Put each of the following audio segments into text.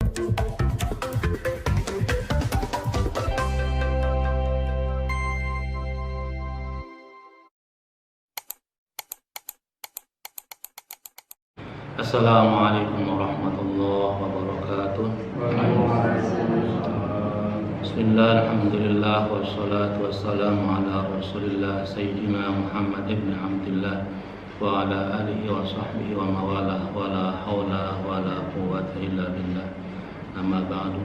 Assalamualaikum warahmatullahi wabarakatuh. Bismillah, alhamdulillah, wassalatu wassalamu ala rasulillah Sayyidina Muhammad ibn Abdillah wa ala alihi wa sahbihi wa mawalah wa la hawla wa la quwwata illa billah. Amma ba'du.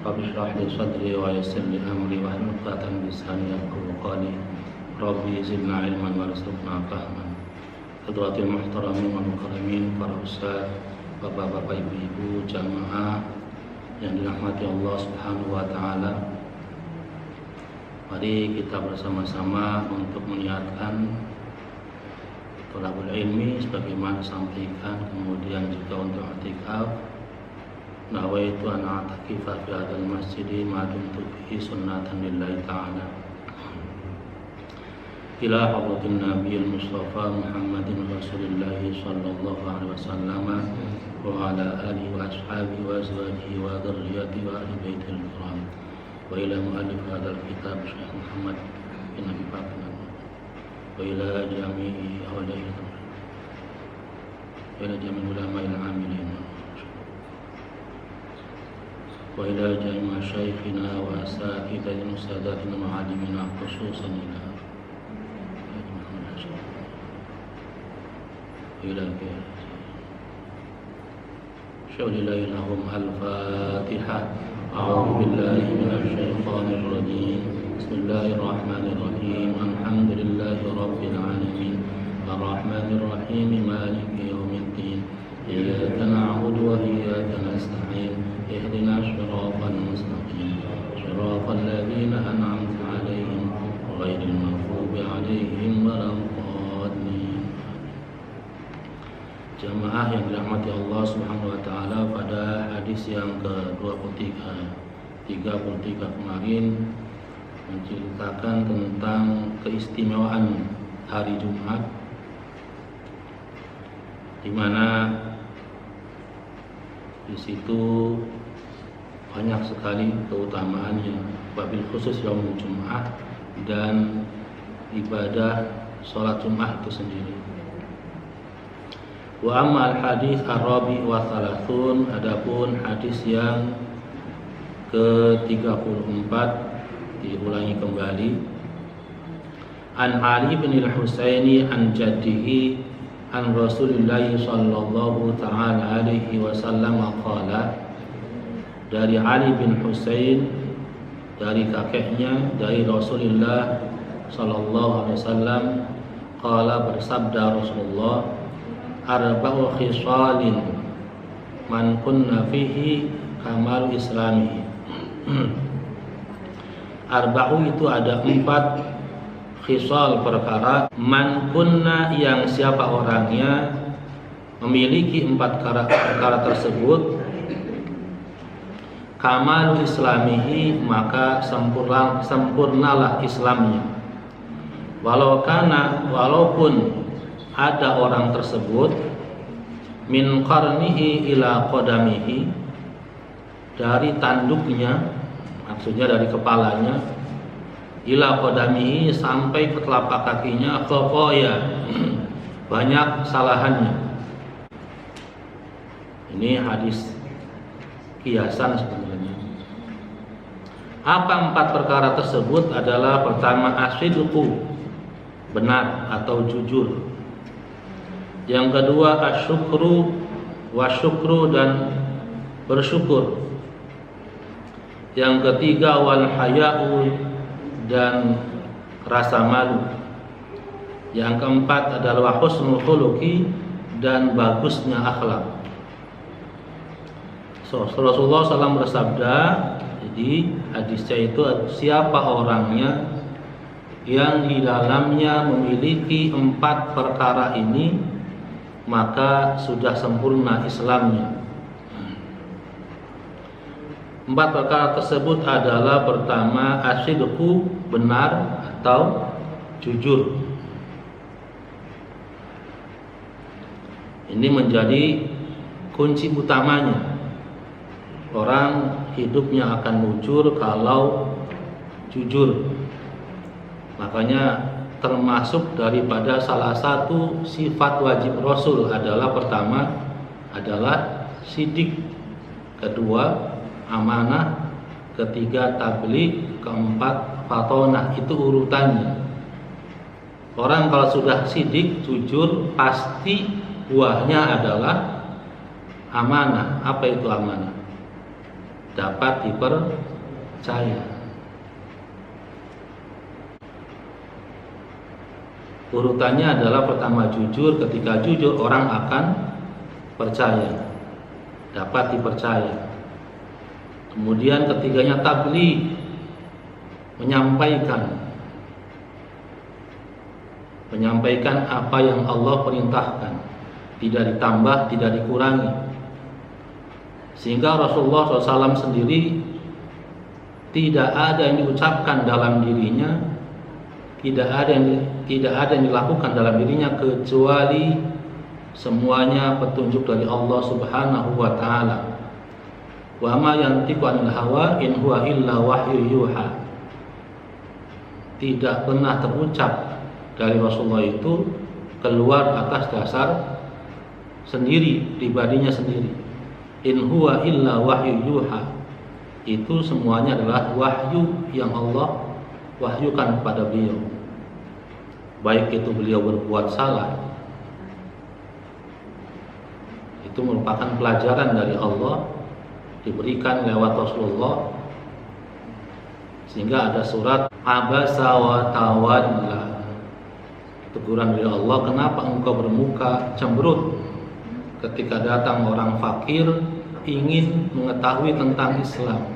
Rabbi shrah li sadri wa yassir li amri wa hlul 'uqdatam min lisani yafqahu qawli. Rabbi zidna ilman warzuqna fahman. Hadratil muhtaramin wal mukarramin, para ustaz, bapak-bapak, ibu-ibu, jamaah yang dirahmati Allah Subhanahu wa taala. Mari kita bersama-sama untuk menyiarkan thalabul ilmi sebagaimana disampaikan, kemudian juga untuk i'tikaf. Nawaitu an a'takifa fi hadzal masjid ma dumtu fihi sunnatan lillahi ta'ala. Ila hadratin Nabiyil Mustafa Muhammadin Rasulillahi sallallahu alaihi wasallam wa ala alihi wa ashabihi wa azwajihi wa dzurriyyatihi wa ahli baitil kiram wa ila muallif hadzal kitab Syekh Muhammad bin Abi Bakr wa ila jami'i awliya wa ila jami'i ulama'il 'amilin wa ila jami'i masyayikhina wa asatidatina sadatina ma'alimina khususan ila Syaulillahi lahum al-Fatihah. A'udzu billahi minasy syaithanir rajim. Bismillahirrahmanirrahim. Alhamdulillahi rabbil alamin. Arrahmanir rahim. Maliki yaumiddin. Iyyaka na'budu wa iyyaka nasta'in. Ihdinas siratal mustaqim. Siratal ladzina an'amta 'alaihim ghairil maghdubi 'alaihim waladdallin. Jamaah yang dirahmati Allah Subhanahu wa taala, pada hadis yang ke-33 kemarin menceritakan tentang keistimewaan hari Jumat, di mana di situ banyak sekali keutamaannya, wabil khusus yaumul Jumat dan ibadah sholat Jumat itu sendiri. Wa ammal hadis ar-rabi wa thalathun, adapun hadis yang ke-34 diulangi kembali. An Ali bin al-Husaini an jaddihi an Rasulillah sallallahu ta'ala alaihi wasallam qala, dari Ali bin Husain dari kakeknya dari Rasulullah sallallahu alaihi wasallam, qala, bersabda Rasulullah, arba'u khisalin man kunna fihi kamal islamihi. Arba'u itu ada 4 khisal, perkara, man kunna yang siapa orangnya memiliki 4 perkara tersebut, kamal islamihi, maka sempurnalah Islamnya. Walaupun ada orang tersebut min qarnihi ila qadamihi, dari tanduknya, maksudnya dari kepalanya, ila qadamihi, sampai ke telapak kakinya, khafaya, banyak kesalahannya. Ini hadis kiasan sebenarnya. Apa 4 perkara tersebut? Adalah pertama, asidqu, benar atau jujur. Yang kedua, asyukru wa syukru, dan bersyukur. Yang ketiga, wal haya'u, dan rasa malu. Yang keempat adalah husnul khuluqi, dan bagusnya akhlak. Rasulullah SAW bersabda, jadi hadisnya itu, siapa orangnya yang di dalamnya memiliki 4 perkara ini, maka sudah sempurna Islamnya. 4 perkara tersebut adalah, pertama, asidqu, benar atau jujur. Ini menjadi kunci utamanya. orang hidupnya akan mujur kalau jujur. Makanya termasuk daripada salah satu sifat wajib Rasul adalah pertama adalah sidik, kedua amanah, ketiga tabligh, keempat fatonah. Itu urutannya. Orang kalau sudah sidik, jujur, pasti buahnya adalah amanah. Apa itu amanah? Dapat dipercaya. Urutannya adalah pertama jujur. Ketika jujur, orang akan percaya, dapat dipercaya. Kemudian ketiganya tabligh, menyampaikan apa yang Allah perintahkan, tidak ditambah, tidak dikurangi. Sehingga Rasulullah SAW sendiri tidak ada yang diucapkan dalam dirinya, tidak ada yang dilakukan dalam dirinya kecuali semuanya petunjuk dari Allah Subhanahu wa taala. Wa ma yantiqu 'anil hawa in huwa illa wahyu yuha. Tidak pernah terucap dari Rasulullah itu keluar atas dasar sendiri, pribadinya sendiri. In huwa illa wahyu yuha. Itu semuanya adalah wahyu yang Allah wahyukan kepada beliau. Baik itu beliau berbuat salah, itu merupakan pelajaran dari Allah, diberikan lewat Rasulullah. Sehingga ada surat Abasa wa tawalla, teguran dari Allah, kenapa engkau bermuka cemberut ketika datang orang fakir ingin mengetahui tentang Islam.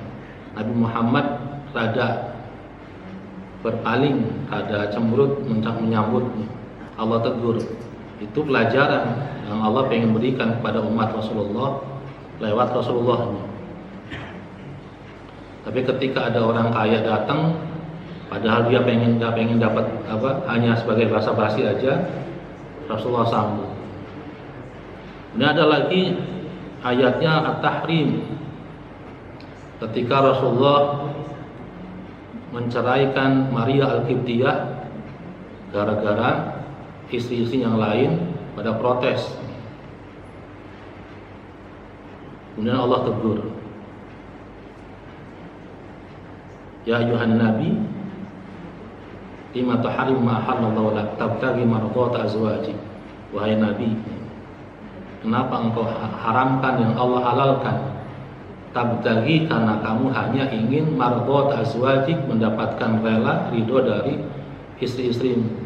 Nabi Muhammad rada berpaling, rada cemberut menyambutnya. Allah tegur. Itu pelajaran yang Allah pengen berikan kepada umat Rasulullah lewat Rasulullahnya. Tapi ketika ada orang kaya datang, padahal dia nggak pengen dapat hanya sebagai basa-basi aja, Rasulullah sambut. Ini ada lagi ayatnya At-Tahrim, ketika Rasulullah menceraikan Maria Al-Qibtiyah gara-gara istri-istri yang lain pada protes. Kemudian Allah tegur, ya ayuhan nabi lima tuharrim ma halallahu lak tabtaghi mardhat azwajik. Wahai nabi, kenapa engkau haramkan yang Allah halalkan? Tabtaghi, karena kamu hanya ingin mardhat azwajik, mendapatkan rela ridho dari istri-istrimu.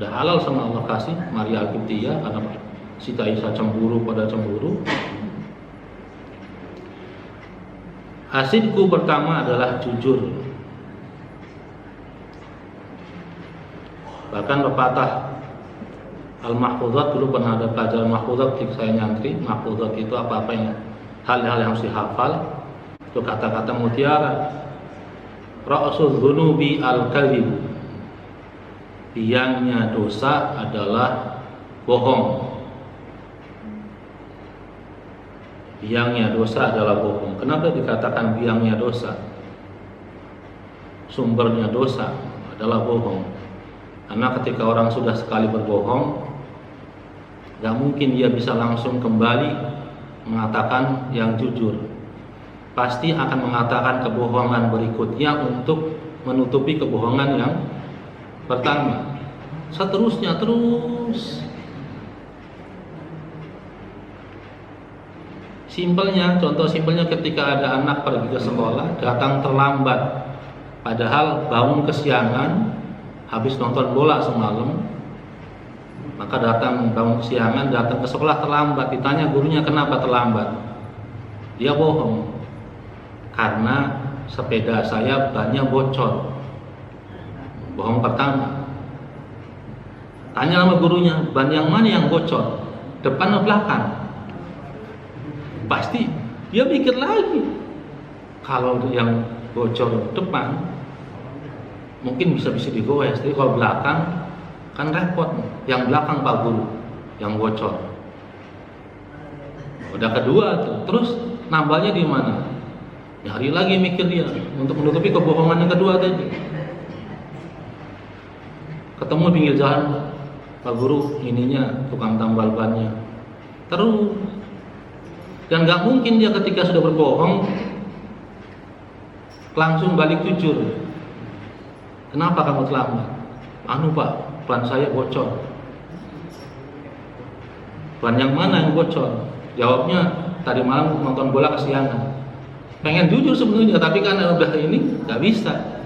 Udah halal sama Allah kasih Maria Al-Qibtiyah, karena Siti Aisyah cemburu pada cemburu. Asidku pertama adalah jujur. Bahkan pepatah Al-Mahfuzat, dulu pernah ada pelajaran Mahfuzat ketika saya nyantri. Mahfuzat itu apa-apa yang hal-hal yang harus dihafal. Itu kata-kata mutiara. Ra'sul dzunubi al-kadzib. Biangnya dosa adalah bohong. Biangnya dosa adalah bohong. Kenapa dikatakan biangnya dosa? Sumbernya dosa adalah bohong. Karena ketika orang sudah sekali berbohong, gak mungkin dia bisa langsung kembali mengatakan yang jujur. Pasti akan mengatakan kebohongan berikutnya untuk menutupi kebohongan yang pertama. Seterusnya terus. Simpelnya, contoh simpelnya ketika ada anak pergi ke sekolah, datang terlambat, padahal bangun kesiangan, habis nonton bola semalam, maka bangun kesiangan, datang ke sekolah terlambat, ditanya gurunya kenapa terlambat, dia bohong, karena sepeda saya bannya bocor. Bohong pertama. Tanya sama gurunya, ban yang mana yang bocor, depan atau belakang? Pasti dia mikir lagi. Kalau yang bocor depan mungkin bisa digoes, tapi kalau belakang kan repot. Yang belakang Pak Guru yang bocor. Udah kedua tuh, terus nambahnya di mana? Nyari lagi mikir dia untuk menutupi kebohongan yang kedua tadi. Ketemu pinggir jalan, Pak Guru, ininya tukang tambal bannya. Terus, dan nggak mungkin dia ketika sudah berbohong langsung balik jujur. Kenapa kamu terlambat? Anu Pak, ban saya bocor. Ban yang mana yang bocor? Jawabnya, tadi malam nonton bola kesiangan. Pengen jujur sebenarnya, tapi karena udah ini nggak bisa.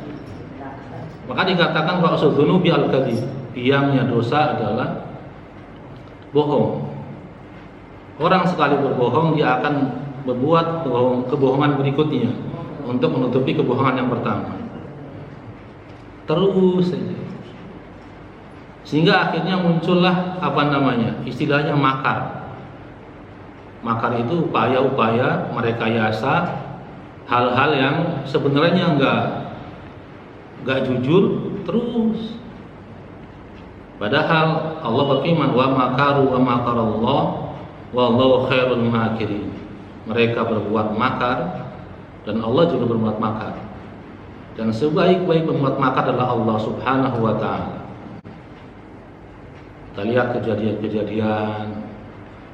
Maka dikatakan ra'sul dzunubi al-kadzib, biangnya dosa adalah bohong. Orang sekali berbohong, dia akan berbuat kebohongan berikutnya untuk menutupi kebohongan yang pertama. Terus saja. Sehingga akhirnya muncullah istilahnya makar. Makar itu upaya-upaya merekayasa hal-hal yang sebenarnya enggak jujur terus. Padahal Allah berfirman, wa makaru wa makarallah wallahu khairul makirin. Mereka berbuat makar dan Allah juga berbuat makar. Dan sebaik-baik pembuat makar adalah Allah Subhanahu wa taala. Kita lihat kejadian-kejadian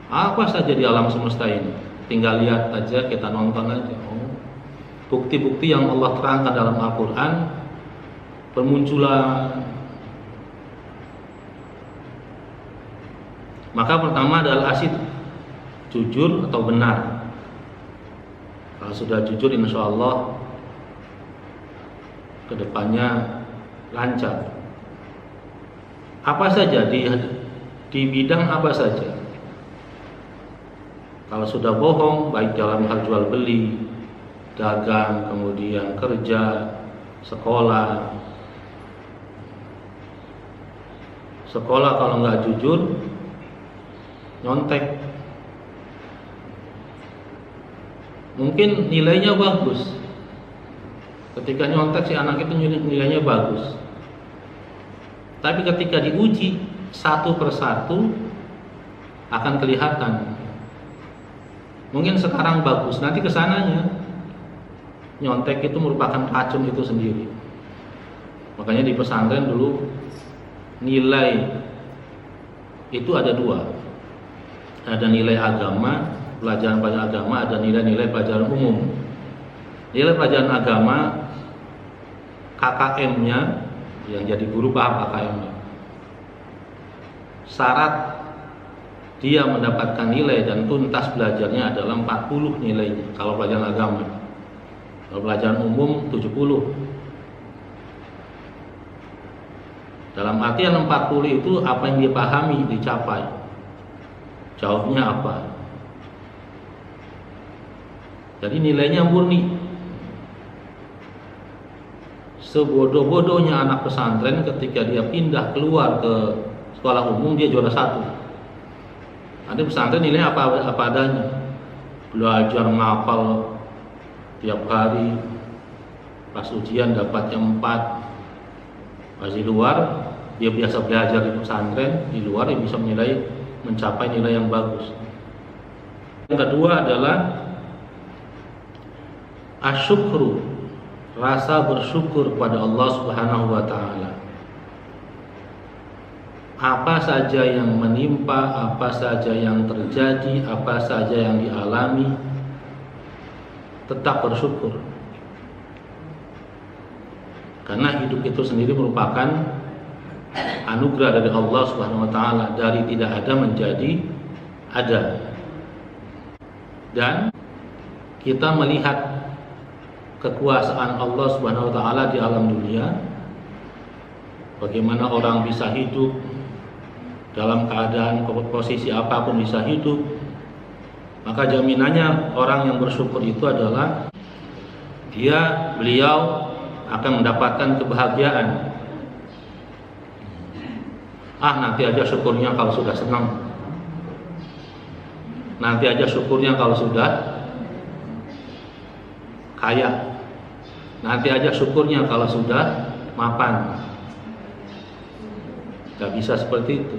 apa saja di alam semesta ini. Tinggal lihat aja, kita nonton aja. Bukti-bukti yang Allah terangkan dalam Al-Quran, bermunculan. Maka pertama adalah asid, jujur atau benar. Kalau sudah jujur, insya Allah kedepannya lancar. Apa saja di bidang apa saja. Kalau sudah bohong, baik dalam hal jual beli, dagang, kemudian kerja, sekolah. Sekolah kalau nggak jujur, nyontek. Mungkin nilainya bagus. Ketika nyontek si anak itu nilainya bagus. Tapi ketika diuji satu persatu akan kelihatan. Mungkin sekarang bagus, nanti kesananya nyontek itu merupakan racun itu sendiri. Makanya di pesantren dulu nilai itu ada dua. Ada nilai agama, pelajaran agama, ada nilai-nilai pelajaran umum. Nilai pelajaran agama KKM-nya, yang jadi guru paham KKM-nya. Syarat dia mendapatkan nilai dan tuntas belajarnya adalah 40 nilainya kalau pelajaran agama. Kalau pelajaran umum 70. Dalam artian 40 itu apa yang dia pahami dicapai. Jawabnya apa? Jadi nilainya murni. Sebodoh-bodohnya anak pesantren ketika dia pindah keluar ke sekolah umum, dia juara 1. Ada pesantren nilainya apa adanya. Belajar ngapal tiap hari, pas ujian dapatnya 4. Pas di luar dia biasa belajar di pesantren, di luar dia bisa mencapai nilai yang bagus. Yang kedua adalah asyukru, rasa bersyukur kepada Allah Subhanahu wa taala. Apa saja yang menimpa, apa saja yang terjadi, apa saja yang dialami, tetap bersyukur. Karena hidup itu sendiri merupakan anugerah dari Allah Subhanahu wa taala, dari tidak ada menjadi ada. Dan kita melihat kekuasaan Allah Subhanahu wa taala di alam dunia. Bagaimana orang bisa hidup dalam keadaan posisi apapun bisa hidup. Maka jaminannya orang yang bersyukur itu adalah beliau akan mendapatkan kebahagiaan. Nanti aja syukurnya kalau sudah senang. Nanti aja syukurnya kalau sudah kaya. Nanti aja syukurnya kalau sudah mapan. Gak bisa seperti itu.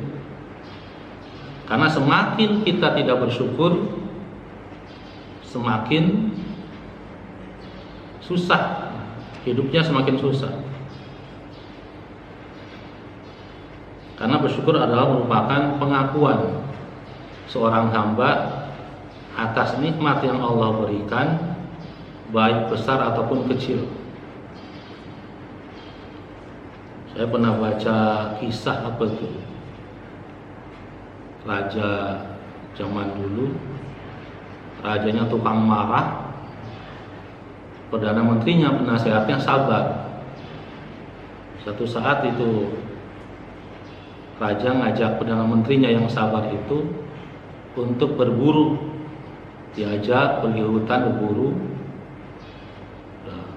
Karena semakin kita tidak bersyukur, semakin susah, hidupnya semakin susah. Karena bersyukur adalah merupakan pengakuan seorang hamba atas nikmat yang Allah berikan, baik besar ataupun kecil. Saya pernah baca kisah apa itu, raja zaman dulu, rajanya tukang marah, perdana menterinya, penasehatnya sabar. Satu saat itu raja ngajak perdana menterinya yang sabar itu untuk berburu, diajak pergi hutan berburu. Nah,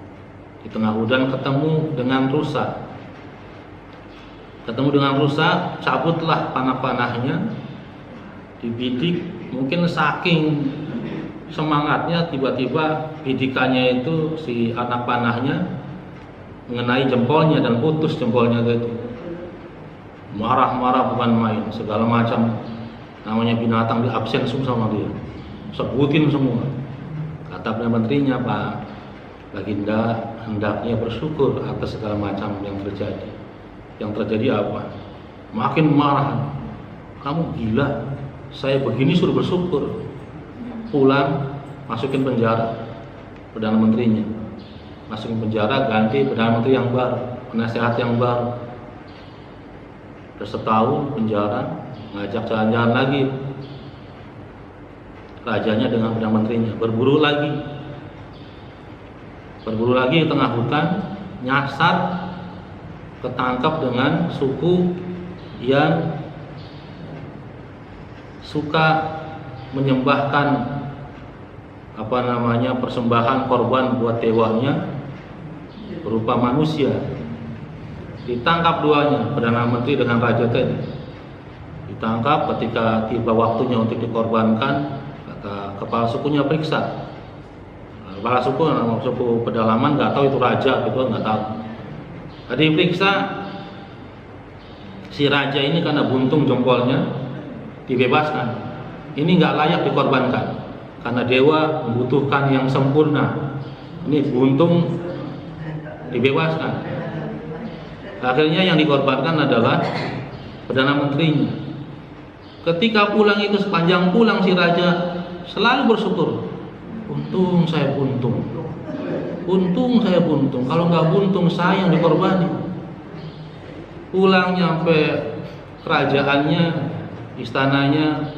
di tengah hutan ketemu dengan rusa. Cabutlah panah-panahnya, dibidik. Mungkin saking semangatnya, tiba-tiba bidikannya itu si anak panahnya mengenai jempolnya dan putus jempolnya gitu. Marah-marah bukan main, segala macam namanya binatang di absen sama dia, sebutin semua. Kata perdana menterinya, Pak Baginda hendaknya bersyukur atas segala macam yang terjadi. Yang terjadi apa? Makin marah. Kamu gila, saya begini suruh bersyukur. Pulang, masukin penjara perdana menterinya, masukin penjara, ganti perdana menteri yang baru, penasehat yang baru. Udah setahun penjara, ngajak jalan-jalan lagi rajanya dengan perdana menterinya, berburu lagi di tengah hutan, nyasar, ketangkap dengan suku yang suka menyembahkan persembahan korban buat dewanya berupa manusia. Ditangkap duanya, perdana menteri dengan raja tadi. Ditangkap, ketika tiba waktunya untuk dikorbankan, kata kepala sukunya periksa. Kepala suku pedalaman nggak tahu itu raja, gitu nggak tahu. Tadi periksa, si raja ini karena buntung jempolnya dibebaskan. Ini nggak layak dikorbankan karena dewa membutuhkan yang sempurna. Ini buntung dibebaskan. Akhirnya yang dikorbankan adalah perdana menterinya. Ketika pulang itu, sepanjang pulang si raja selalu bersyukur. Untung saya buntung. Kalau nggak buntung saya yang dikorbani. Pulang nyampe kerajaannya, istananya,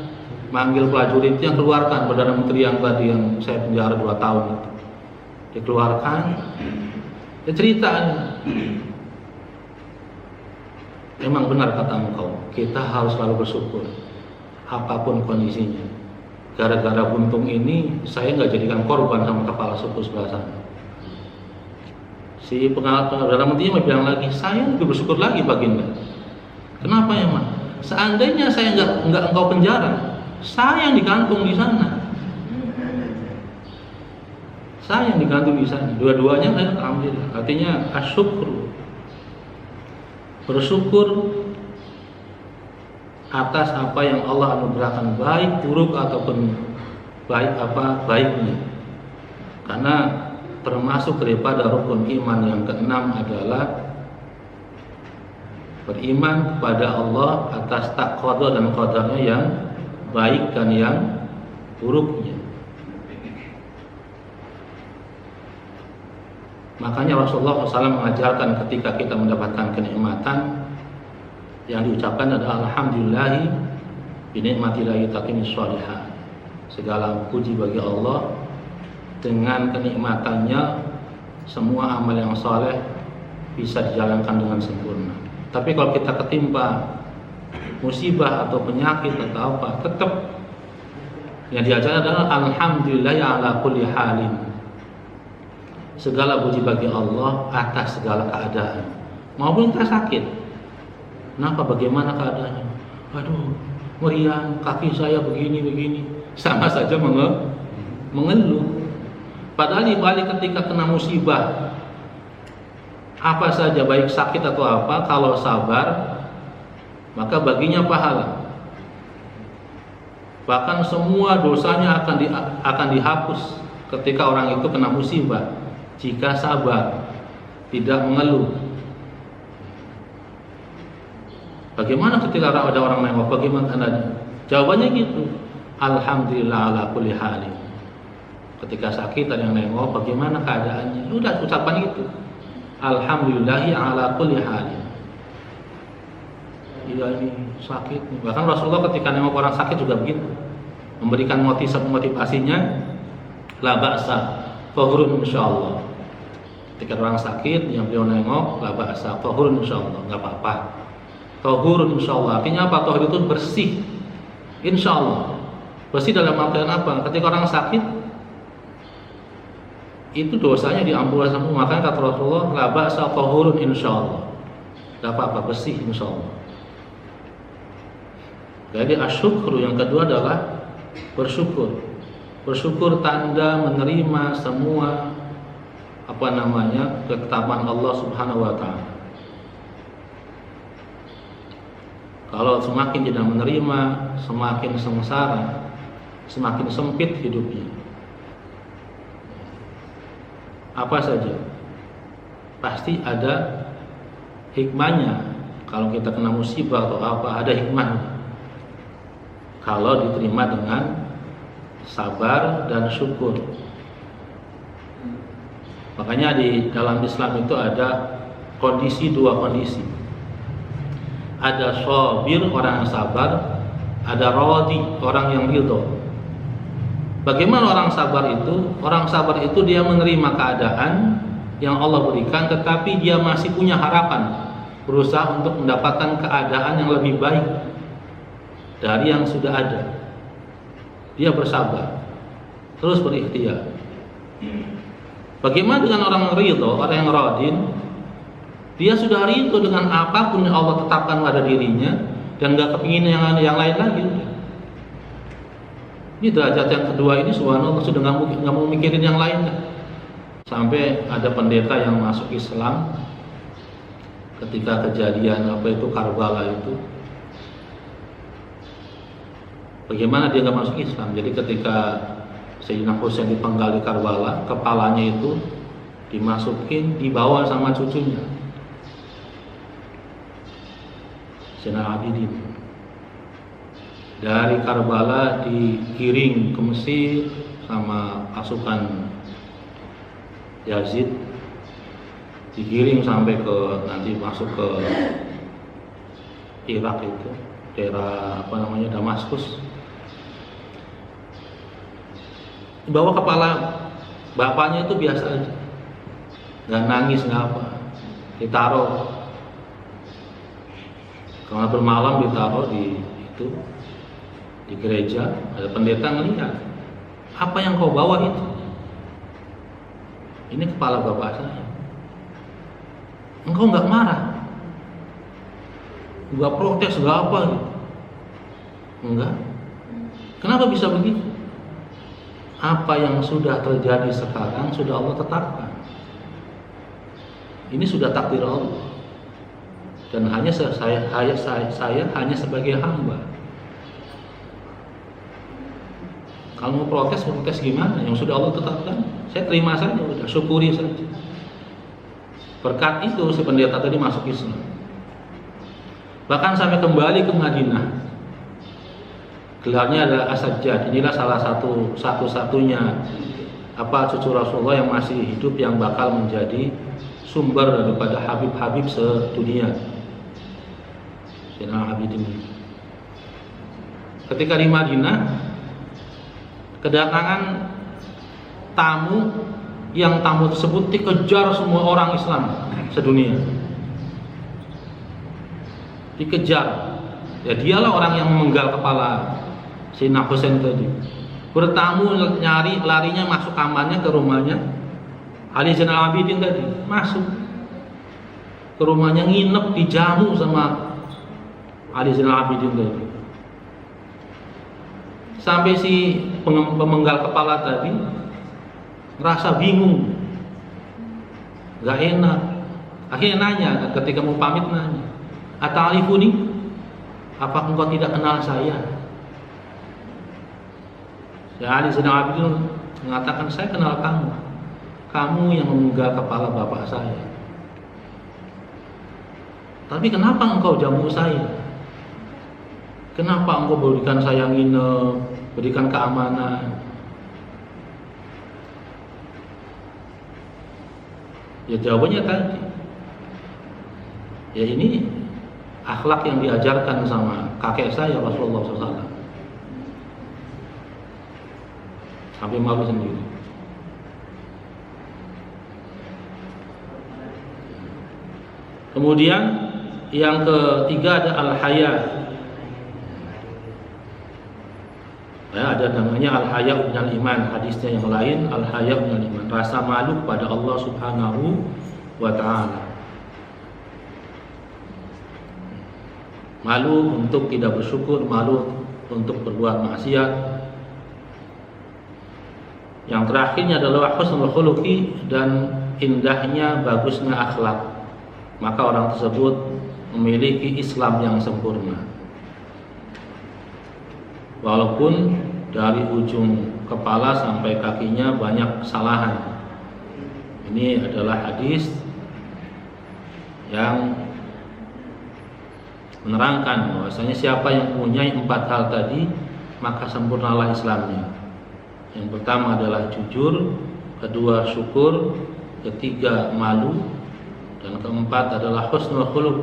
manggil prajuritnya, keluarkan perdana menteri yang tadi yang saya penjara 2 tahun itu. Dikeluarkan. Ya ceritanya. Memang benar kata engkau, kita harus selalu bersyukur apapun kondisinya. Gara-gara buntung ini saya nggak jadikan korban sama kepala suku sebelah sana. Si perdana menterinya bilang lagi, saya lebih bersyukur lagi Baginda. Kenapa ya Mas? Seandainya saya nggak engkau penjara, saya yang digantung di sana. Dua-duanya kan alhamdulillah. Artinya asyukru, bersyukur atas apa yang Allah anugerahkan, baik buruk ataupun baiknya. Karena termasuk daripada rukun iman yang keenam adalah beriman kepada Allah atas qada dan qadarnya yang baik dan yang buruknya. Makanya Rasulullah SAW mengajarkan ketika kita mendapatkan kenikmatan, yang diucapkan adalah alhamdulillahi binikmatillahi tatimmus shalihat. Segala puji bagi Allah, dengan kenikmatannya semua amal yang saleh bisa dijalankan dengan sempurna. Tapi kalau kita ketimpa musibah atau penyakit atau apa, tetap yang diajarkan adalah alhamdulillahi ala kulli halin. Segala puji bagi Allah atas segala keadaan, maupun kita sakit. Kenapa? Bagaimana keadaannya? Aduh, meriang, kaki saya begini. Sama saja mengeluh. Padahal dibalik ketika kena musibah, apa saja, baik sakit atau apa, kalau sabar, maka baginya pahala. Bahkan semua dosanya akan dihapus ketika orang itu kena musibah jika sabar, tidak mengeluh. Bagaimana ketika ada orang nengok? Bagaimana tandanya? Jawabannya gitu. Alhamdulillah ala kulli halin. Ketika sakit ada yang nengok, bagaimana keadaannya? Udah ucapan itu. Alhamdulillahi ala kulli halin. Iya, ini sakit. Bahkan Rasulullah ketika nengok orang sakit juga begitu, memberikan motivasinya, la ba'sa, fahurun insyaallah. Ketika orang sakit yang beliau nengok, la ba'sa, fahurun insyaallah, nggak apa-apa. Tahurun insyaallah, artinya apa? Tahur itu bersih, insyaallah. Bersih dalam artian apa? Ketika orang sakit itu dosanya diampuni semua. Makanya kata Rasulullah, la ba'sa tahurun insyaallah, nggak apa-apa, bersih insyaallah. Jadi asyukru yang kedua adalah bersyukur. Bersyukur tanda menerima semua ketetapan Allah Subhanahu wa taala. Kalau semakin tidak menerima, semakin sengsara, semakin sempit hidupnya. Apa saja pasti ada hikmahnya. Kalau kita kena musibah atau apa, ada hikmahnya. Kalau diterima dengan sabar dan syukur. Makanya di dalam Islam itu ada dua kondisi. Ada sabir, orang yang sabar. Ada radi, orang yang ridho. Bagaimana orang sabar itu? Orang sabar itu dia menerima keadaan yang Allah berikan, tetapi dia masih punya harapan, berusaha untuk mendapatkan keadaan yang lebih baik dari yang sudah ada. Dia bersabar, terus berikhtiar. Bagaimana dengan orang ridho, orang yang radin? Dia sudah ridho dengan apapun yang Allah tetapkan pada dirinya dan gak kepingin yang lain lagi. Ini derajat yang kedua ini, subhanallah, sudah gak mau mikirin yang lainnya. Sampai ada pendeta yang masuk Islam ketika kejadian Karbala itu. Bagaimana dia gak masuk Islam? Jadi ketika Sayyidina Husain dipenggal di Karbala, kepalanya itu dibawa sama cucunya, Zainal Abidin, dari Karbala digiring ke Mesir sama pasukan Yazid, digiring sampai nanti masuk ke Irak itu, daerah Damaskus. Bawa kepala bapaknya itu biasa aja, nggak nangis, nggak apa, ditaruh. Kalau bermalam ditaruh di gereja, ada pendeta ngelihat, apa yang kau bawa itu? Ini kepala bapak saya. Engkau nggak marah, nggak protes, nggak apa gitu? Enggak. Kenapa bisa begitu? Apa yang sudah terjadi sekarang sudah Allah tetapkan. Ini sudah takdir Allah. Dan hanya saya hanya sebagai hamba. Kalau mau protes gimana? Yang sudah Allah tetapkan, saya terima saja, udah syukuri saja. Berkat itu si pendeta tadi masuk Islam. Bahkan sampai kembali ke Madinah. Gelarnya adalah As-Sajjad. Inilah salah satu-satunya cucu Rasulullah yang masih hidup yang bakal menjadi sumber daripada Habib-Habib sedunia. Zainal Abidin. Ketika di Madinah, kedatangan tamu tersebut dikejar semua orang Islam sedunia. Dikejar. Ya dialah orang yang memenggal kepala Sayyidina Husain tadi. Bertamu larinya masuk kamarnya ke rumahnya Ali Zainal Abidin tadi, masuk ke rumahnya, nginep, dijamu sama Ali Zainal Abidin tadi. Sampai si pemenggal kepala tadi merasa bingung, gak enak. Akhirnya nanya, ketika mau pamit nanya, "Ata'rifuni? Apa engkau tidak kenal saya?" Ya Ali Zainal Abidin mengatakan, saya kenal kamu. Kamu yang memenggal kepala bapak saya. Tapi kenapa engkau jamu saya? Kenapa engkau berikan saya nginep, berikan keamanan? Ya jawabannya tadi. Ya ini akhlak yang diajarkan sama kakek saya Rasulullah SAW. Sampai malu sendiri. Kemudian yang ketiga ada al-haya. Ya, ada namanya al-haya minal iman. Hadisnya yang lain al-haya minal iman. Rasa malu kepada Allah Subhanahu wa ta'ala. Malu untuk tidak bersyukur, malu untuk berbuat maksiat. Yang terakhirnya adalah husnul khuluqi, dan indahnya, bagusnya akhlak. Maka orang tersebut memiliki Islam yang sempurna. Walaupun dari ujung kepala sampai kakinya banyak kesalahan. Ini adalah hadis yang menerangkan bahwasanya siapa yang mempunyai 4 hal tadi, maka sempurnalah Islamnya. Yang pertama adalah jujur, kedua syukur, ketiga malu, dan keempat adalah husnul khuluq,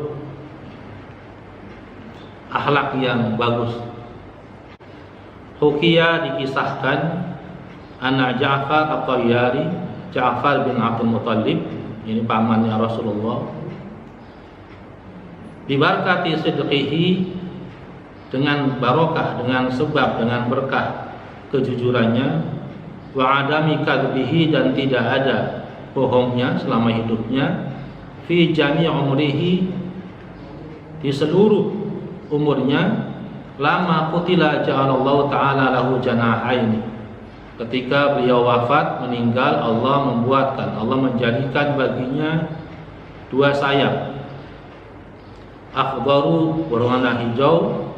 akhlak yang bagus. Hukiya dikisahkan anna Ja'far at-Tayyari, Ja'far bin Abdul Muttalib, ini pamannya Rasulullah, bibarakati sidqihi, dengan barokah, dengan sebab, dengan berkah kejujurannya, wa adami kadbihi, dan tidak ada bohongnya selama hidupnya, fi jami' umrihi, di seluruh umurnya, lama qutila ja'alallahu ta'ala lahu janahaini, ketika beliau wafat, meninggal, Allah membuatkan, Allah menjadikan baginya 2 sayap, akhdaru, berwarna hijau,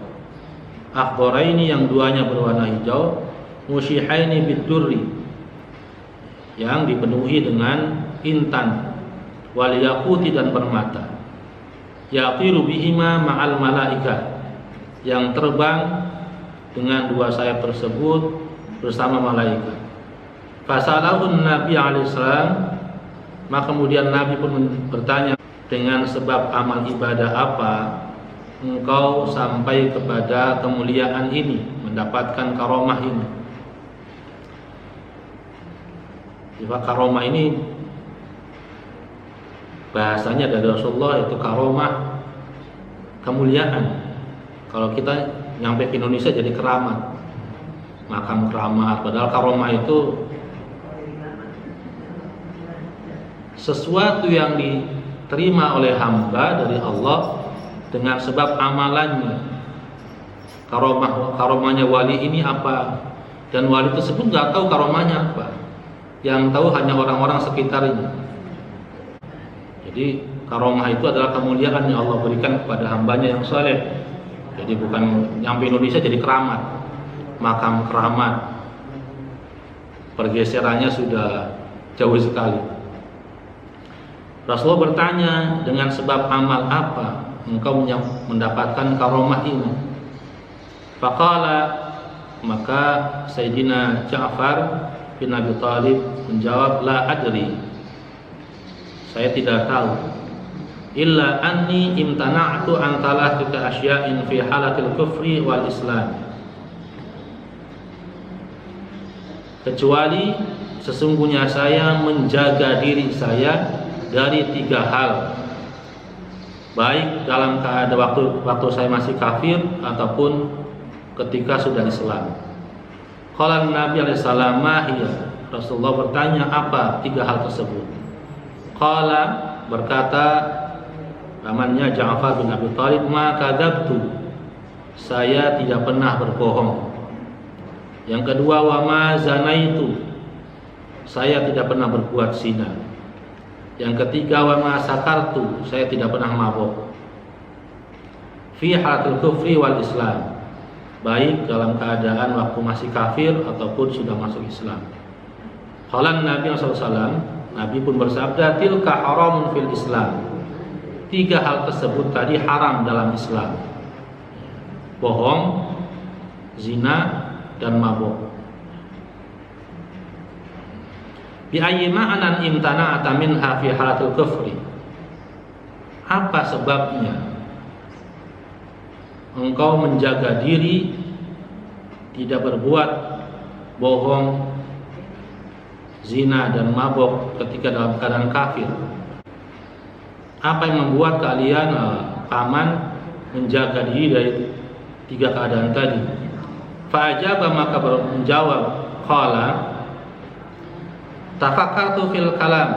akhdaraini, yang duanya berwarna hijau, musyihaini bidurri, yang dipenuhi dengan intan, wal yaquti, dan permata, yaqiru bihima ma'al malaika, yang terbang dengan 2 sayap tersebut bersama malaikat. Fasalahun Nabi alaihissalam, maka kemudian Nabi pun bertanya, dengan sebab amal ibadah apa engkau sampai kepada kemuliaan ini, mendapatkan karomah ini? Sifat karomah ini bahasanya dari Rasulullah, itu karomah, kemuliaan. Kalau kita nyampe ke Indonesia jadi keramat, makam keramat. Padahal karomah itu sesuatu yang diterima oleh hamba dari Allah dengan sebab amalannya. Karomahnya wali ini apa? Dan wali tersebut nggak tahu karomahnya apa. Yang tahu hanya orang-orang sekitarnya. Jadi karomah itu adalah kemuliaan yang Allah berikan kepada hambanya yang saleh. Jadi bukan nyampe Indonesia jadi keramat, makam keramat, pergeserannya sudah jauh sekali. Rasulullah bertanya, dengan sebab amal apa engkau mendapatkan karomah ini? Faqala, maka Sayyidina Ja'far bin Abi Thalib menjawab, la adri, saya tidak tahu, illa anni imtana'tu an thalathati asya'in fi halatil kufri wal islam, kecuali sesungguhnya saya menjaga diri saya dari 3 hal, baik dalam keadaan waktu saya masih kafir ataupun ketika sudah Islam. Qala Nabi alaihi salam, mahiyya, Rasulullah bertanya, apa 3 hal tersebut? Qala, berkata pamannya Ja'far bin Abi Thalib, ma kadzabtu, saya tidak pernah berbohong. Yang kedua, wa ma zanaitu, saya tidak pernah berbuat zina. Yang ketiga, wa ma sakartu, saya tidak pernah mabuk. Fi halatul kufri wal islam, baik dalam keadaan waktu masih kafir ataupun sudah masuk Islam. Qala Nabi SAW, Nabi pun bersabda, tilka haramun fil Islam. 3 hal tersebut tadi haram dalam Islam: bohong, zina, dan mabuk. Bi ayyi ma'anan imtana'ata minha fi halatil kufri. Apa sebabnya engkau menjaga diri tidak berbuat bohong, zina, dan mabuk ketika dalam keadaan kafir? Apa yang membuat kalian paman menjaga diri dari 3 keadaan tadi? Fa'ajaba, maka menjawab, qala tafakkartu fil kalam.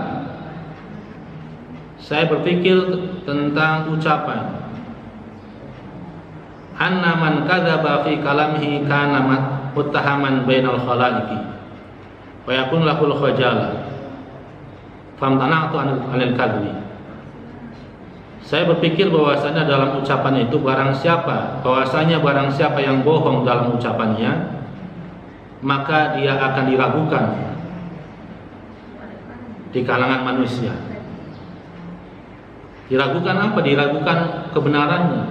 Saya berpikir tentang ucapan. Anna man kadzaba fi kalamihi kana muttahaman bainal khalaiqi wa yakun lahul khajala. Famtana'tu anil kadzi. Saya berpikir bahwasanya dalam ucapan itu barang siapa yang bohong dalam ucapannya, maka dia akan diragukan di kalangan manusia. Diragukan apa? Diragukan kebenarannya.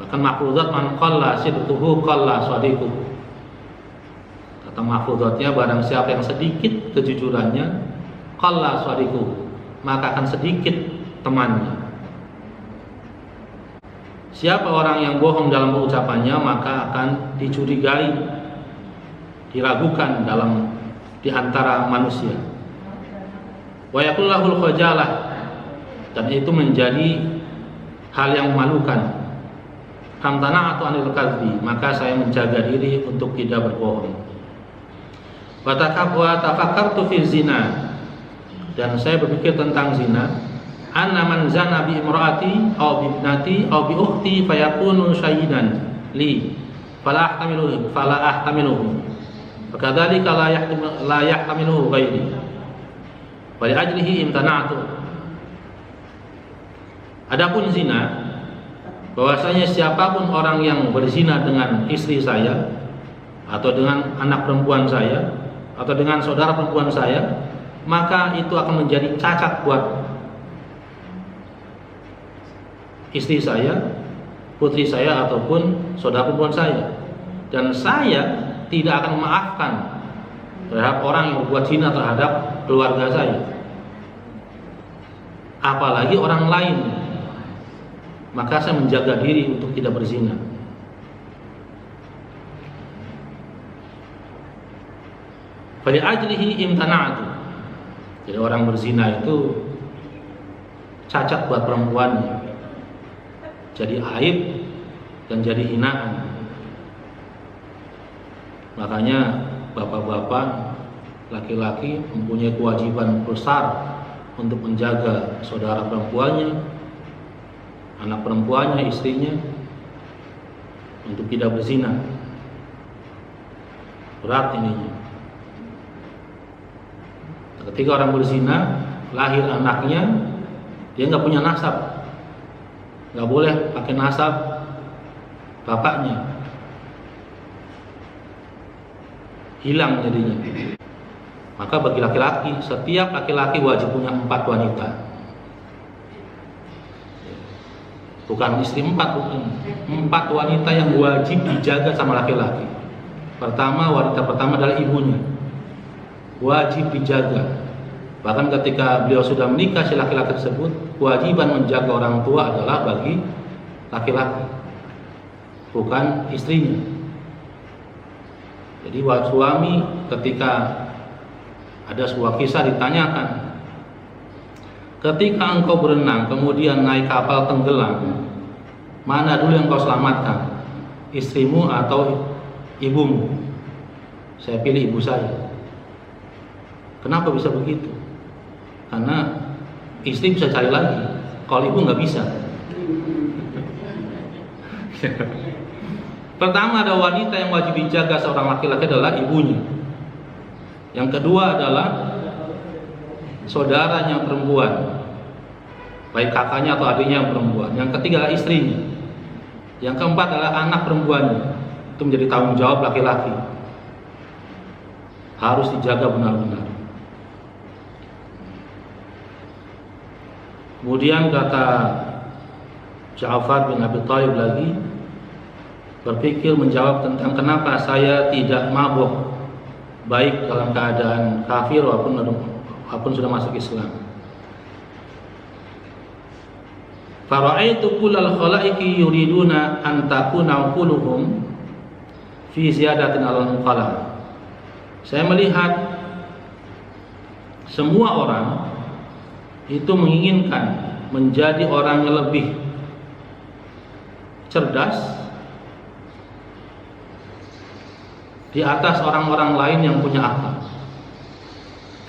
Bahkan mahfuzat man qalla sidquhu qalla shadiquhu. Kata mahfuzatnya, barang siapa yang sedikit kejujurannya, qalla shadiquhu, maka akan sedikit temannya. Siapa orang yang bohong dalam ucapannya, maka akan dicurigai, diragukan di antara manusia. Wa yakul lahul khajalah, dan itu menjadi hal yang memalukan. Famtana'tu anil kadzi, maka saya menjaga diri untuk tidak berbohong. Wa tafakkartu fi zina, dan saya berpikir tentang zina. Anna man zana bi imraati aw bi ibnati aw bi ukhti fayakunu sayyidan li fala ahtamiluhu fakadzalika la yahtamiluhu ghairi wa li ajlihi imtana'tu. Adapun zina, bahwasanya siapapun orang yang berzina dengan istri saya atau dengan anak perempuan saya atau dengan saudara perempuan saya, maka itu akan menjadi cacat buat istri saya, putri saya, ataupun saudara perempuan saya. Dan saya tidak akan memaafkan terhadap orang yang berbuat zina terhadap keluarga saya, apalagi orang lain. Maka saya menjaga diri untuk tidak berzina. Fali ajlihi imtana'tu. Jadi orang berzina itu cacat buat perempuannya, jadi aib dan jadi hinaan. Makanya bapak-bapak laki-laki mempunyai kewajiban besar untuk menjaga saudara perempuannya, anak perempuannya, istrinya, untuk tidak berzina. Berat ininya. Ketika orang berzina, lahir anaknya, dia nggak punya nasab, nggak boleh pakai nasab bapaknya, hilang jadinya. Maka bagi laki-laki, setiap laki-laki wajib punya 4 wanita. Bukan istri 4, bukan. 4 wanita yang wajib dijaga sama laki-laki. Wanita pertama adalah ibunya, wajib dijaga. Bahkan ketika beliau sudah menikah, si laki-laki tersebut, kewajiban menjaga orang tua adalah bagi laki-laki, bukan istrinya. Jadi suami ketika ada sebuah kisah ditanyakan, ketika engkau berenang kemudian naik kapal tenggelam, mana dulu yang kau selamatkan, istrimu atau ibumu? Saya pilih ibu saya. Kenapa bisa begitu? Karena istri bisa cari lagi, kalau ibu nggak bisa. Pertama, ada wanita yang wajib dijaga seorang laki-laki adalah ibunya. Yang kedua adalah saudaranya perempuan, baik kakaknya atau adiknya yang perempuan. Yang ketiga adalah istrinya. Yang keempat adalah anak perempuannya. Itu menjadi tanggung jawab laki-laki. Harus dijaga benar-benar. Kemudian kata Ja'far bin Abi Thalib lagi berpikir menjawab tentang kenapa saya tidak mabuk baik dalam keadaan kafir walaupun sudah masuk Islam. Fara'aitu kullal khalaiqi yuriduna an takuna quluhum fi ziyadatin al-muqalah. Saya melihat semua orang itu menginginkan menjadi orang yang lebih cerdas di atas orang-orang lain yang punya akal.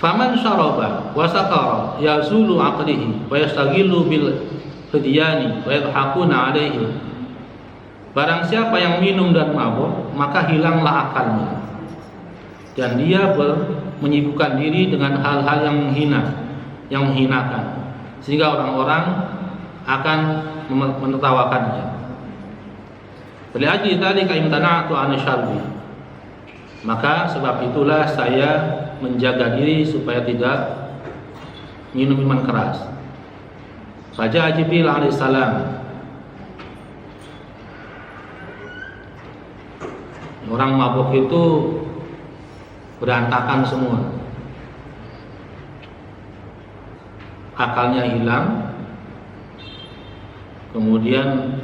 Faman syaraba wa sakara yazulu aqlihi wa yastaghilu bil fidyani wa yadhakuna alaihi. Barang siapa yang minum dan mabuk, maka hilanglah akalnya dan dia menyibukkan diri dengan hal-hal yang menghina, yang menghinakan, sehingga orang-orang akan menertawakannya. Li'ajli dzalika imtana'tu 'an syarbi. Maka sebab itulah saya menjaga diri supaya tidak minum minuman keras. Faja'a Jibril alaihissalam. Orang mabuk itu berantakan semua, akalnya hilang, kemudian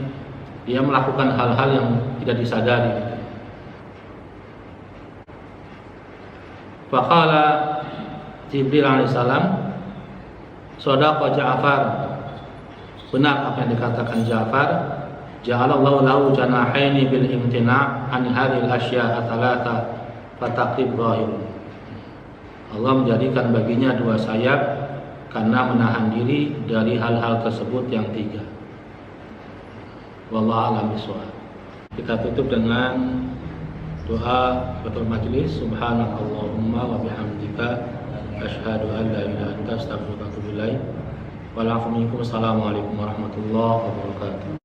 dia melakukan hal-hal yang tidak disadari. Faqala Jibril alaihissalam, shadaqa Ja'far, benar apa yang dikatakan Ja'far. Ja'alallahu lahu janahaini bil imtina' an hadhil asya' thalatha fataqib zahir. Allah menjadikan baginya dua sayap karena menahan diri dari hal-hal tersebut yang tiga. Wallahu a'lam bishawab. Kita tutup dengan doa betul majelis. Subhanakallahumma wa bihamdika asyhadu an la ilaha illa anta astaghfiruka wa atubu ilaik. Assalamualaikum warahmatullahi wabarakatuh.